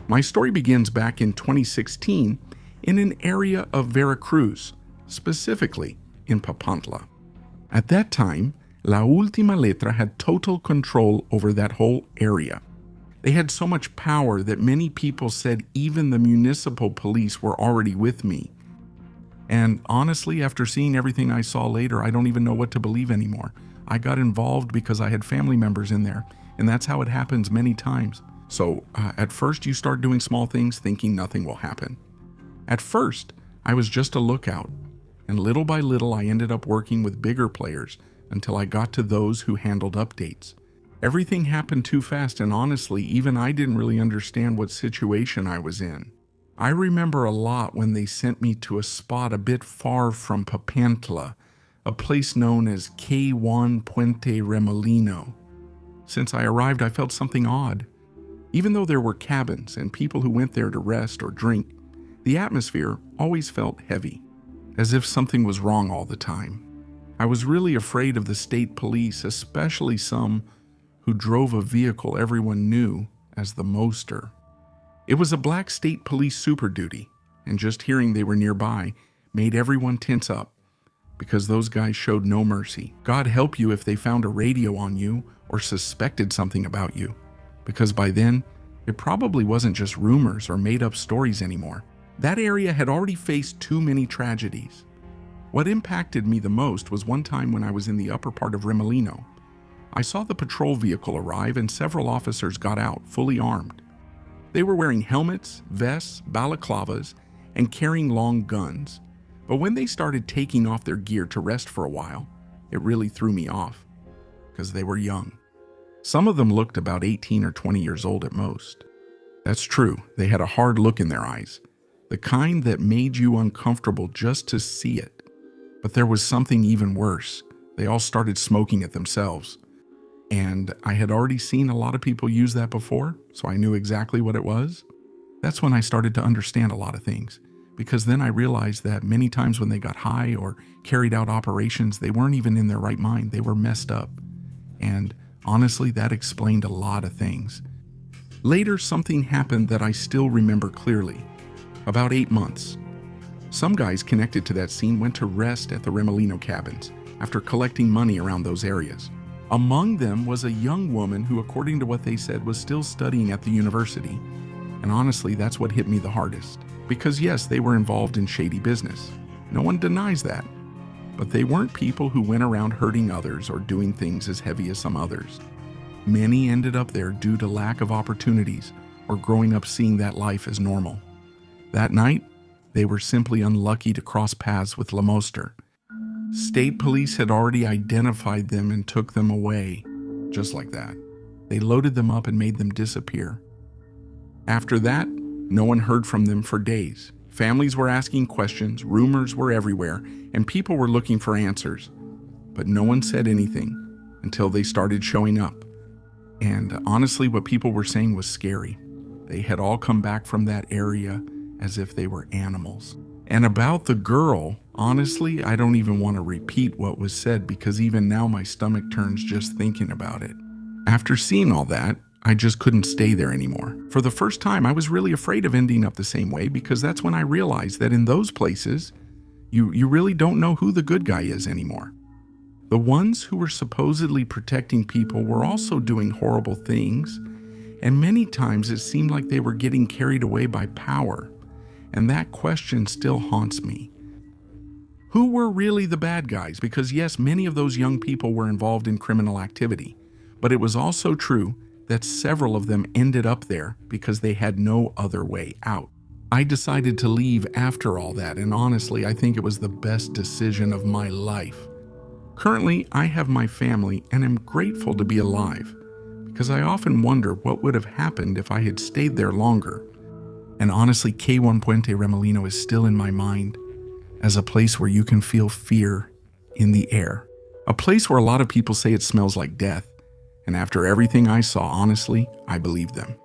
My story begins back in 2016 in an area of Veracruz, specifically in Papantla. At that time, La Última Letra had total control over that whole area. They had so much power that many people said even the municipal police were already with me. And honestly, after seeing everything I saw later, I don't even know what to believe anymore. I got involved because I had family members in there, and that's how it happens many times. So at first you start doing small things thinking nothing will happen. At first, I was just a lookout, and little by little I ended up working with bigger players until I got to those who handled updates. Everything happened too fast, and honestly, even I didn't really understand what situation I was in. I remember a lot when they sent me to a spot a bit far from Papantla, a place known as K1 Puente Remolino. Since I arrived, I felt something odd. Even though there were cabins and people who went there to rest or drink, the atmosphere always felt heavy, as if something was wrong all the time. I was really afraid of the state police, especially some who drove a vehicle everyone knew as the Moster. It was a black state police super duty, and just hearing they were nearby made everyone tense up, because those guys showed no mercy. God help you if they found a radio on you or suspected something about you, because by then, it probably wasn't just rumors or made-up stories anymore. That area had already faced too many tragedies. What impacted me the most was one time when I was in the upper part of Remolino. I saw the patrol vehicle arrive and several officers got out, fully armed. They were wearing helmets, vests, balaclavas, and carrying long guns. But when they started taking off their gear to rest for a while, it really threw me off, because they were young. Some of them looked about 18 or 20 years old at most. That's true, they had a hard look in their eyes, the kind that made you uncomfortable just to see it. But there was something even worse. They all started smoking it themselves. And I had already seen a lot of people use that before, so I knew exactly what it was. That's when I started to understand a lot of things, because then I realized that many times when they got high or carried out operations, they weren't even in their right mind, they were messed up. And honestly, that explained a lot of things. Later, something happened that I still remember clearly. About 8 months. Some guys connected to that scene went to rest at the Remolino cabins after collecting money around those areas. Among them was a young woman who, according to what they said, was still studying at the university. And honestly, that's what hit me the hardest. Because yes, they were involved in shady business. No one denies that. But they weren't people who went around hurting others or doing things as heavy as some others. Many ended up there due to lack of opportunities or growing up seeing that life as normal. That night, they were simply unlucky to cross paths with Lamoster. State police had already identified them and took them away, just like that. They loaded them up and made them disappear. After that, no one heard from them for days. Families were asking questions, rumors were everywhere, and people were looking for answers. But no one said anything until they started showing up. And honestly, what people were saying was scary. They had all come back from that area as if they were animals. And about the girl, honestly, I don't even want to repeat what was said because even now my stomach turns just thinking about it. After seeing all that, I just couldn't stay there anymore. For the first time, I was really afraid of ending up the same way because that's when I realized that in those places, you really don't know who the good guy is anymore. The ones who were supposedly protecting people were also doing horrible things, and many times it seemed like they were getting carried away by power. And that question still haunts me. Who were really the bad guys? Because yes, many of those young people were involved in criminal activity, but it was also true that several of them ended up there because they had no other way out. I decided to leave after all that, and honestly, I think it was the best decision of my life. Currently, I have my family and am grateful to be alive, because I often wonder what would have happened if I had stayed there longer. And honestly, K1 Puente Remolino is still in my mind as a place where you can feel fear in the air. A place where a lot of people say it smells like death. And after everything I saw, honestly, I believe them.